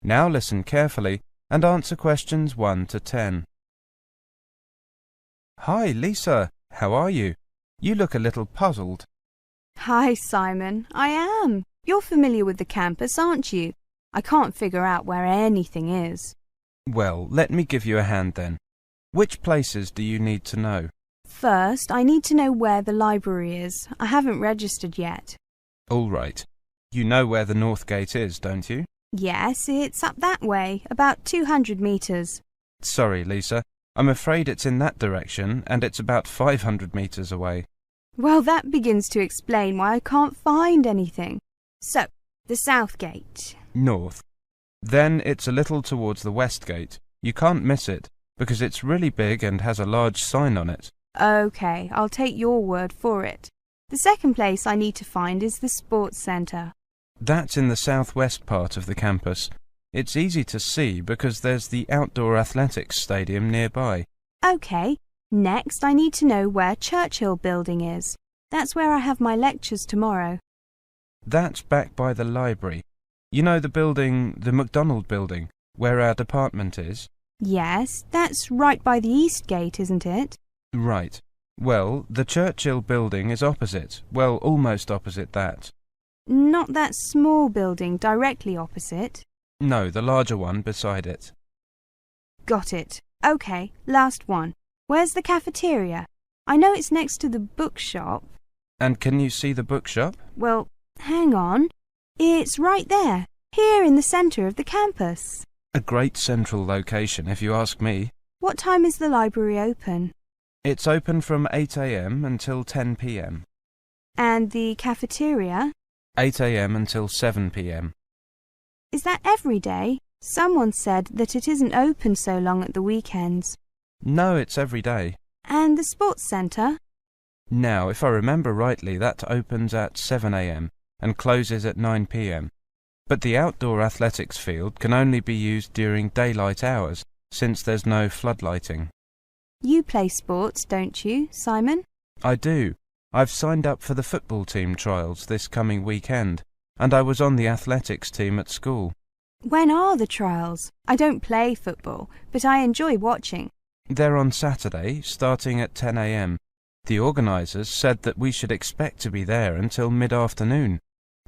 Now listen carefully and answer questions 1 to 10. Hi, Lisa. How are you? You look a little puzzled. Hi, Simon. I am. You're familiar with the campus, aren't you? I can't figure out where anything is. Well, let me give you a hand then. Which places do you need to know? First, I need to know where the library is. I haven't registered yet. All right. You know where the North Gate is, don't you? Yes, it's up that way, about 200 metres. Sorry, Lisa. I'm afraid it's in that direction, and it's about 500 metres away. Well, that begins to explain why I can't find anything. So, the South Gate. North. Then it's a little towards the West Gate. You can't miss it, because it's really big and has a large sign on it. OK, I'll take your word for it. The second place I need to find is the Sports Centre. That's in the southwest part of the campus. It's easy to see because there's the outdoor athletics stadium nearby. OK, next I need to know where Churchill Building is. That's where I have my lectures tomorrow. That's back by the library. You know the building, the McDonald building, where our department is? Yes, that's right by the East Gate, isn't it? Right. Well, the Churchill building is opposite. Well, almost opposite that. Not that small building directly opposite? No, the larger one beside it. Got it. OK, last one. Where's the cafeteria? I know it's next to the bookshop. And can you see the bookshop? Well, hang on. It's right there, here in the centre of the campus. A great central location, if you ask me. What time is the library open? It's open from 8 a.m. until 10 p.m. And the cafeteria? 8 a.m. until 7 p.m. Is that every day? Someone said that it isn't open so long at the weekends. No, it's every day. And the sports centre? Now, if I remember rightly, that opens at 7 a.m. and closes at 9 p.m. But the outdoor athletics field can only be used during daylight hours, since there's no floodlighting. You play sports, don't you, Simon? I do. I've signed up for the football team trials this coming weekend, and I was on the athletics team at school. When are the trials? I don't play football, but I enjoy watching. They're on Saturday, starting at 10 a.m. The organisers said that we should expect to be there until mid-afternoon,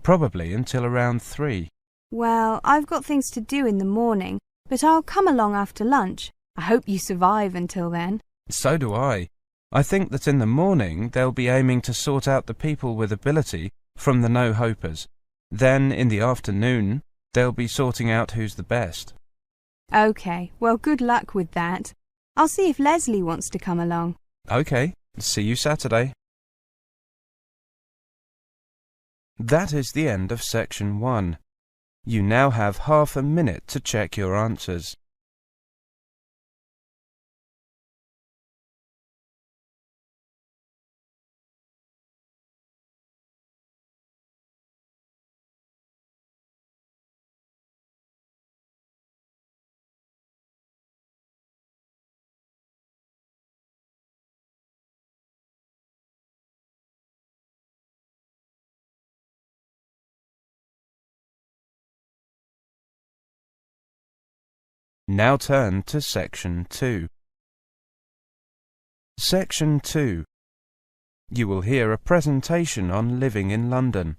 probably until around 3. Well, I've got things to do in the morning, but I'll come along after lunch. I hope you survive until then. So do I. I think that in the morning they'll be aiming to sort out the people with ability from the no-hopers. Then, in the afternoon, they'll be sorting out who's the best. OK, well, good luck with that. I'll see if Leslie wants to come along. OK, see you Saturday. That is the end of section 1. You now have half a minute to check your answers. Now turn to section 2. Section 2. You will hear a presentation on living in London.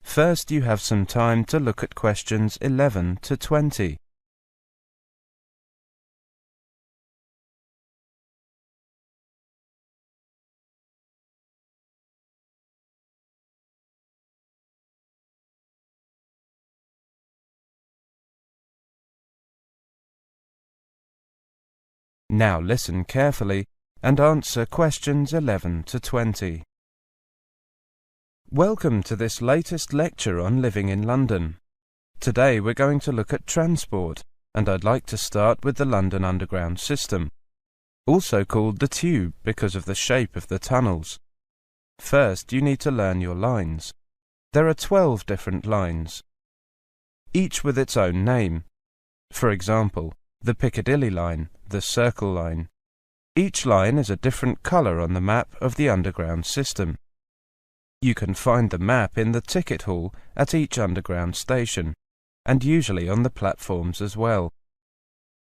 First, you have some time to look at questions 11 to 20. Now listen carefully and answer questions 11 to 20. Welcome to this latest lecture on living in London. Today we're going to look at transport, and I'd like to start with the London Underground system, also called the Tube because of the shape of the tunnels. First, you need to learn your lines. There are 12 different lines, each with its own name. For example, the Piccadilly line, the Circle line. Each line is a different colour on the map of the underground system. You can find the map in the ticket hall at each underground station, and usually on the platforms as well.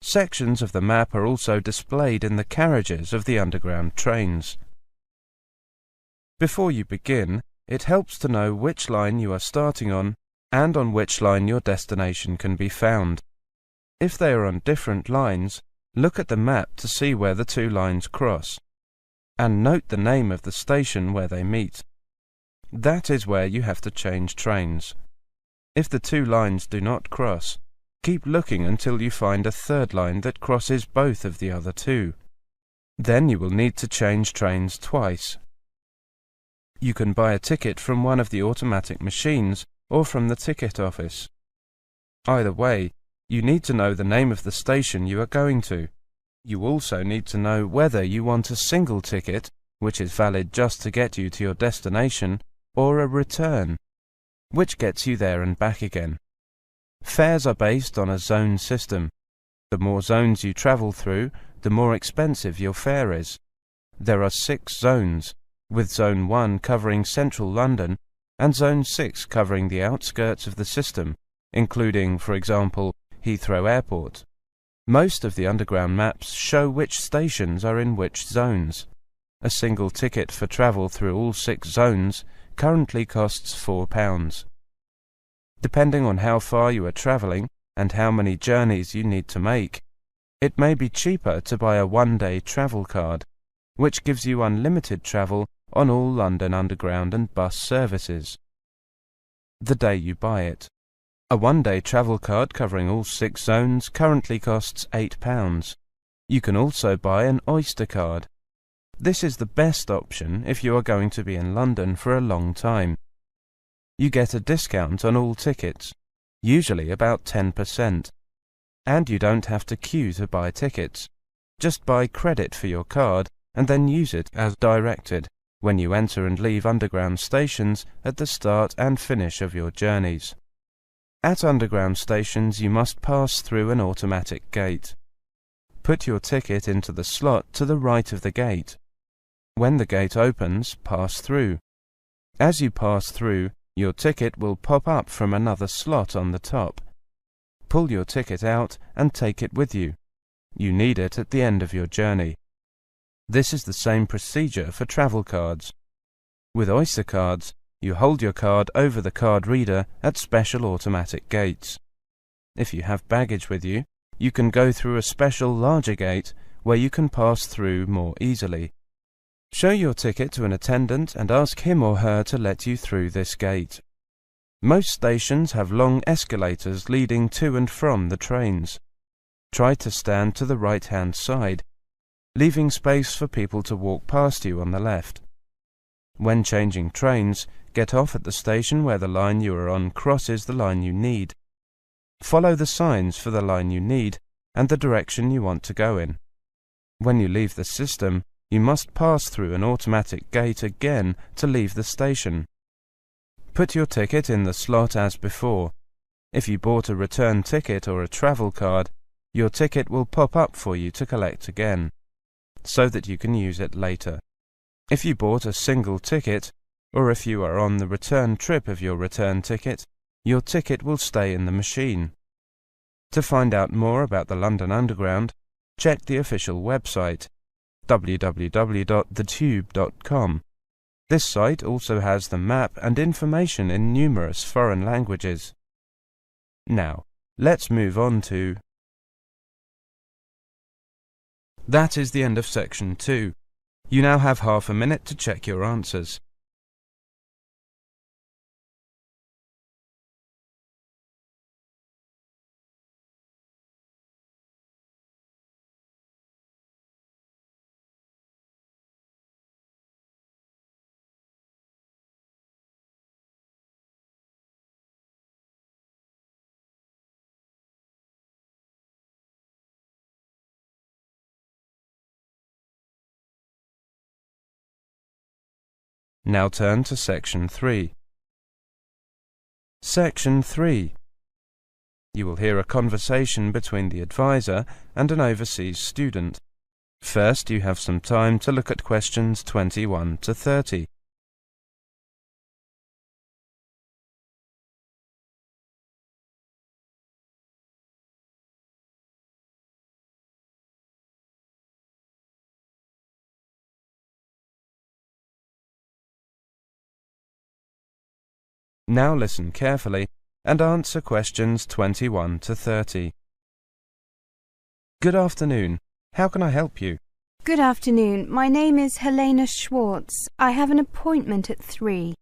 Sections of the map are also displayed in the carriages of the underground trains. Before you begin, it helps to know which line you are starting on and on which line your destination can be found. If they are on different lines, look at the map to see where the two lines cross, and note the name of the station where they meet. That is where you have to change trains. If the two lines do not cross, keep looking until you find a third line that crosses both of the other two. Then you will need to change trains twice. You can buy a ticket from one of the automatic machines or from the ticket office. Either way, you need to know the name of the station you are going to. You also need to know whether you want a single ticket, which is valid just to get you to your destination, or a return, which gets you there and back again. Fares are based on a zone system. The more zones you travel through, the more expensive your fare is. There are 6 zones, with Zone 1 covering central London and Zone 6 covering the outskirts of the system, including, for example, Heathrow Airport. Most of the underground maps show which stations are in which zones. A single ticket for travel through all 6 zones currently costs £4. Depending on how far you are travelling and how many journeys you need to make, it may be cheaper to buy a one-day travel card, which gives you unlimited travel on all London Underground and bus services. The day you buy it. A one-day travel card covering all 6 zones currently costs £8. You can also buy an Oyster card. This is the best option if you are going to be in London for a long time. You get a discount on all tickets, usually about 10%. And you don't have to queue to buy tickets. Just buy credit for your card and then use it as directed when you enter and leave underground stations at the start and finish of your journeys. At underground stations you must pass through an automatic gate. Put your ticket into the slot to the right of the gate. When the gate opens, pass through. As you pass through, your ticket will pop up from another slot on the top. Pull your ticket out and take it with you. You need it at the end of your journey. This is the same procedure for travel cards. With Oyster cards, you hold your card over the card reader at special automatic gates. If you have baggage with you, you can go through a special larger gate where you can pass through more easily. Show your ticket to an attendant and ask him or her to let you through this gate. Most stations have long escalators leading to and from the trains. Try to stand to the right-hand side, leaving space for people to walk past you on the left. When changing trains, get off at the station where the line you are on crosses the line you need. Follow the signs for the line you need and the direction you want to go in. When you leave the system, you must pass through an automatic gate again to leave the station. Put your ticket in the slot as before. If you bought a return ticket or a travel card, your ticket will pop up for you to collect again, so that you can use it later. If you bought a single ticket, or if you are on the return trip of your return ticket, your ticket will stay in the machine. To find out more about the London Underground, check the official website, www.thetube.com. This site also has the map and information in numerous foreign languages. Now, let's move on to... That is the end of section 2. You now have half a minute to check your answers. Now turn to section 3. Section 3. You will hear a conversation between the advisor and an overseas student. First, you have some time to look at questions 21 to 30. Now listen carefully and answer questions 21 to 30. Good afternoon. How can I help you? Good afternoon. My name is Helena Schwartz. I have an appointment at 3.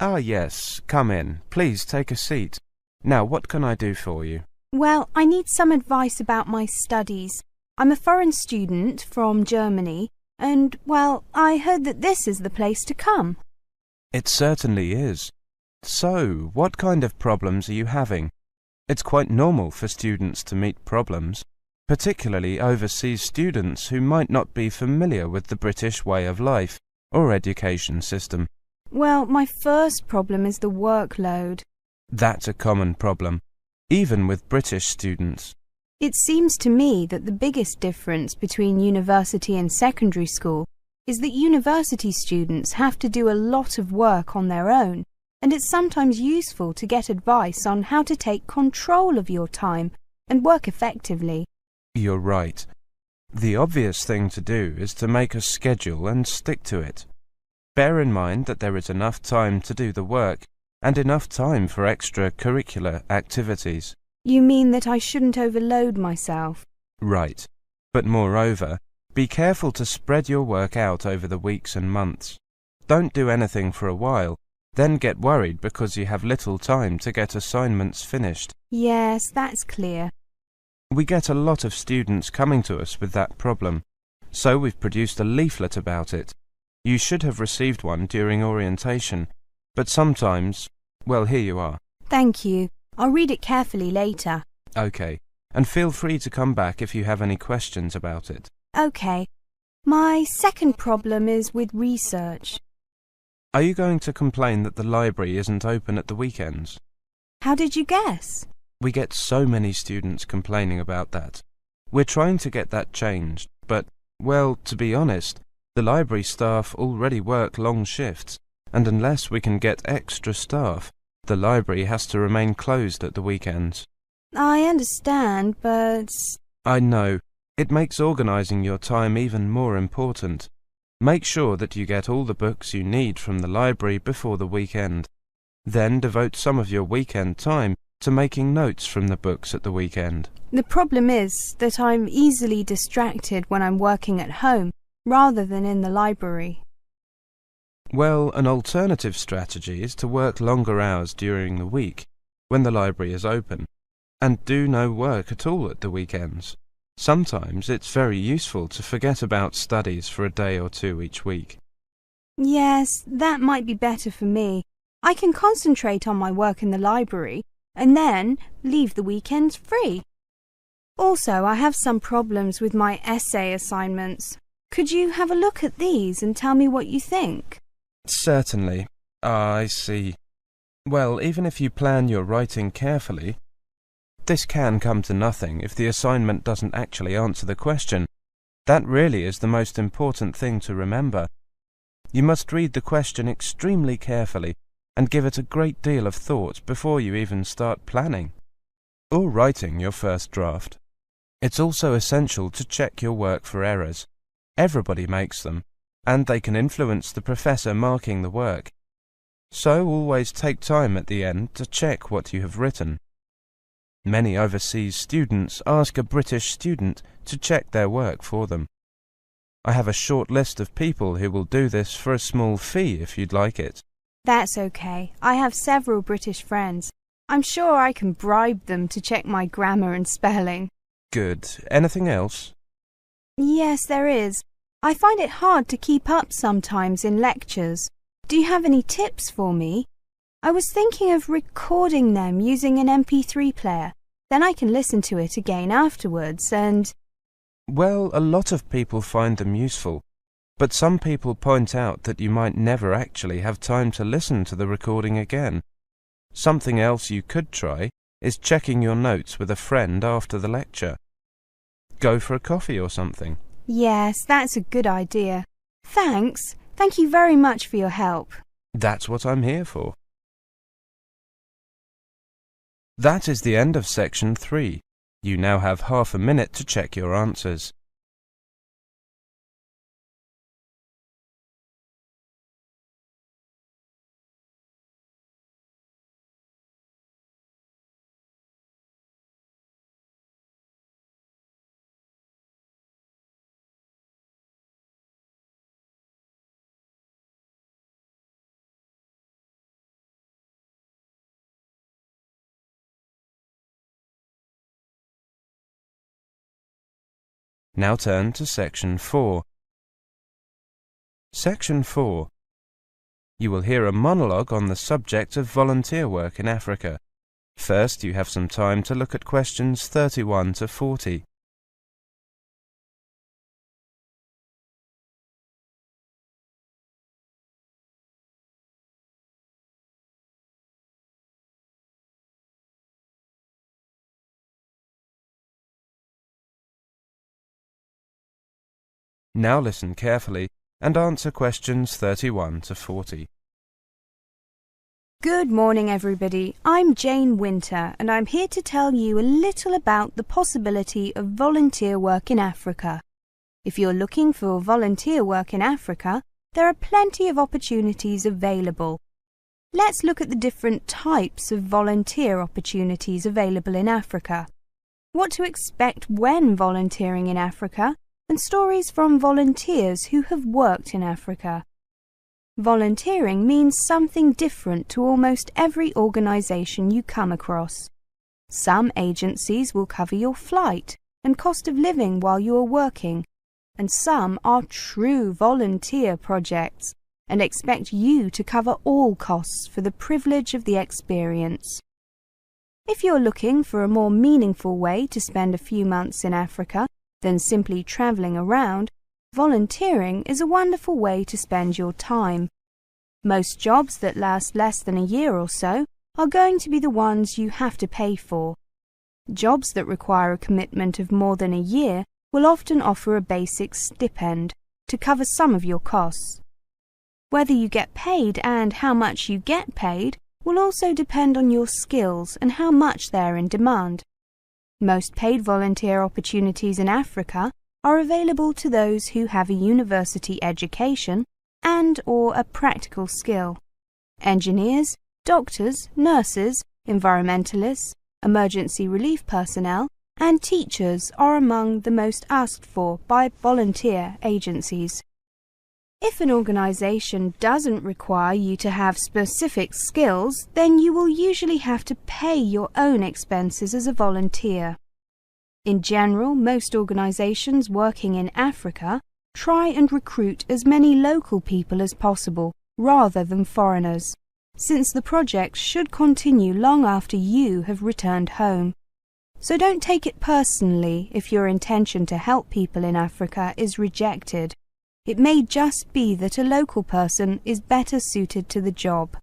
Ah, yes. Come in. Please take a seat. Now, what can I do for you? Well, I need some advice about my studies. I'm a foreign student from Germany, and, well, I heard that this is the place to come. It certainly is. So, what kind of problems are you having? It's quite normal for students to meet problems, particularly overseas students who might not be familiar with the British way of life or education system. Well, my first problem is the workload. That's a common problem, even with British students. It seems to me that the biggest difference between university and secondary school is that university students have to do a lot of work on their own, and it's sometimes useful to get advice on how to take control of your time and work effectively. You're right. The obvious thing to do is to make a schedule and stick to it. Bear in mind that there is enough time to do the work and enough time for extracurricular activities. You mean that I shouldn't overload myself? Right. But moreover, be careful to spread your work out over the weeks and months. Don't do anything for a while, then get worried because you have little time to get assignments finished. Yes, that's clear. We get a lot of students coming to us with that problem, so we've produced a leaflet about it. You should have received one during orientation, but sometimes, well, here you are. Thank you. I'll read it carefully later. Okay, and feel free to come back if you have any questions about it. Okay. My second problem is with research. Are you going to complain that the library isn't open at the weekends? How did you guess? We get so many students complaining about that. We're trying to get that changed, but, well, to be honest, the library staff already work long shifts, and unless we can get extra staff, the library has to remain closed at the weekends. I understand, but... I know. It makes organising your time even more important. Make sure that you get all the books you need from the library before the weekend. Then devote some of your weekend time to making notes from the books at the weekend. The problem is that I'm easily distracted when I'm working at home rather than in the library. Well, an alternative strategy is to work longer hours during the week, when the library is open, and do no work at all at the weekends. Sometimes it's very useful to forget about studies for a day or two each week. Yes, that might be better for me. I can concentrate on my work in the library and then leave the weekends free. Also, I have some problems with my essay assignments. Could you have a look at these and tell me what you think? Certainly. Ah, I see. Well, even if you plan your writing carefully, this can come to nothing if the assignment doesn't actually answer the question. That really is the most important thing to remember. You must read the question extremely carefully and give it a great deal of thought before you even start planning or writing your first draft. It's also essential to check your work for errors. Everybody makes them, and they can influence the professor marking the work. So always take time at the end to check what you have written. Many overseas students ask a British student to check their work for them. I have a short list of people who will do this for a small fee if you'd like it. That's okay. I have several British friends. I'm sure I can bribe them to check my grammar and spelling. Good. Anything else? Yes, there is. I find it hard to keep up sometimes in lectures. Do you have any tips for me? I was thinking of recording them using an MP3 player. Then I can listen to it again afterwards and... Well, a lot of people find them useful, but some people point out that you might never actually have time to listen to the recording again. Something else you could try is checking your notes with a friend after the lecture. Go for a coffee or something. Yes, that's a good idea. Thanks. Thank you very much for your help. That's what I'm here for. That is the end of section 3. You now have half a minute to check your answers. Now turn to Section 4. Section 4. You will hear a monologue on the subject of volunteer work in Africa. First, you have some time to look at questions 31 to 40. Now listen carefully and answer questions 31 to 40. Good morning, everybody. I'm Jane Winter, and I'm here to tell you a little about the possibility of volunteer work in Africa. If you're looking for volunteer work in Africa, there are plenty of opportunities available. Let's look at the different types of volunteer opportunities available in Africa, what to expect when volunteering in Africa, and stories from volunteers who have worked in Africa. Volunteering means something different to almost every organisation you come across. Some agencies will cover your flight and cost of living while you are working, and some are true volunteer projects and expect you to cover all costs for the privilege of the experience. If you're looking for a more meaningful way to spend a few months in Africa than simply travelling around, volunteering is a wonderful way to spend your time. Most jobs that last less than a year or so are going to be the ones you have to pay for. Jobs that require a commitment of more than a year will often offer a basic stipend to cover some of your costs. Whether you get paid and how much you get paid will also depend on your skills and how much they're in demand. Most paid volunteer opportunities in Africa are available to those who have a university education and/or a practical skill. Engineers, doctors, nurses, environmentalists, emergency relief personnel, and teachers are among the most asked for by volunteer agencies. If an organisation doesn't require you to have specific skills, then you will usually have to pay your own expenses as a volunteer. In general, most organisations working in Africa try and recruit as many local people as possible, rather than foreigners, since the project should continue long after you have returned home. So don't take it personally if your intention to help people in Africa is rejected. It may just be that a local person is better suited to the job.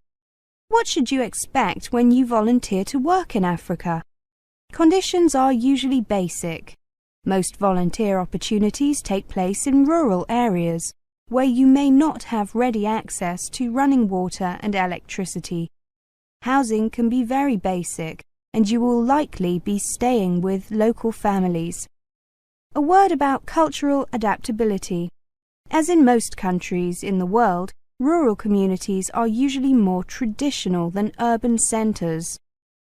What should you expect when you volunteer to work in Africa? Conditions are usually basic. Most volunteer opportunities take place in rural areas, where you may not have ready access to running water and electricity. Housing can be very basic, and you will likely be staying with local families. A word about cultural adaptability. As in most countries in the world, rural communities are usually more traditional than urban centres.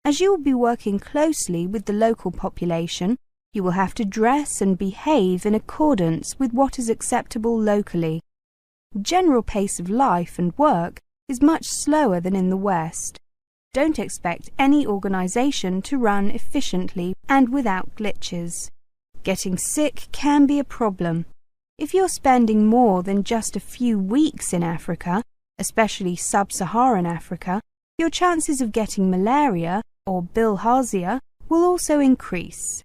As you will be working closely with the local population, you will have to dress and behave in accordance with what is acceptable locally. The general pace of life and work is much slower than in the West. Don't expect any organisation to run efficiently and without glitches. Getting sick can be a problem. If you're spending more than just a few weeks in Africa, especially sub-Saharan Africa, your chances of getting malaria or bilharzia will also increase.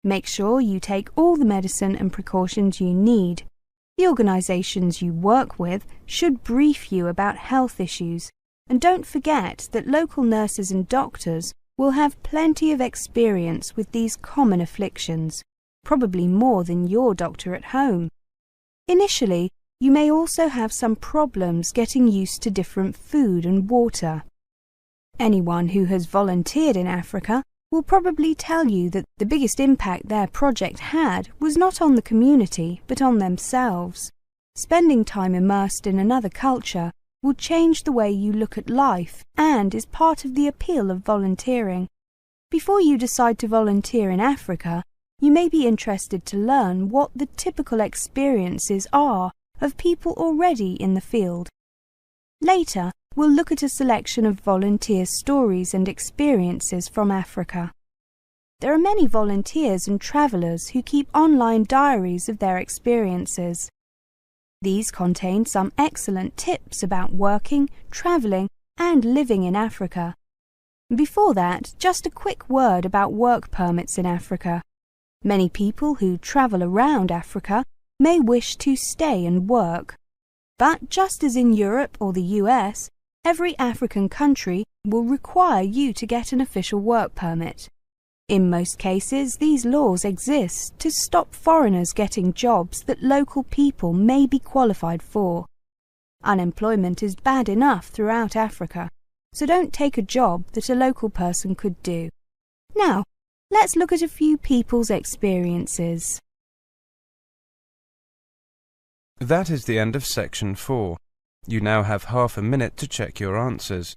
Make sure you take all the medicine and precautions you need. The organisations you work with should brief you about health issues, and don't forget that local nurses and doctors will have plenty of experience with these common afflictions, probably more than your doctor at home. Initially, you may also have some problems getting used to different food and water. Anyone who has volunteered in Africa will probably tell you that the biggest impact their project had was not on the community, but on themselves. Spending time immersed in another culture will change the way you look at life and is part of the appeal of volunteering. Before you decide to volunteer in Africa, you may be interested to learn what the typical experiences are of people already in the field. Later, we'll look at a selection of volunteer stories and experiences from Africa. There are many volunteers and travellers who keep online diaries of their experiences. These contain some excellent tips about working, travelling and living in Africa. Before that, just a quick word about work permits in Africa. Many people who travel around Africa may wish to stay and work. But just as in Europe or the US, every African country will require you to get an official work permit. In most cases, these laws exist to stop foreigners getting jobs that local people may be qualified for. Unemployment is bad enough throughout Africa, so don't take a job that a local person could do. Now, let's look at a few people's experiences. That is the end of section 4. You now have half a minute to check your answers.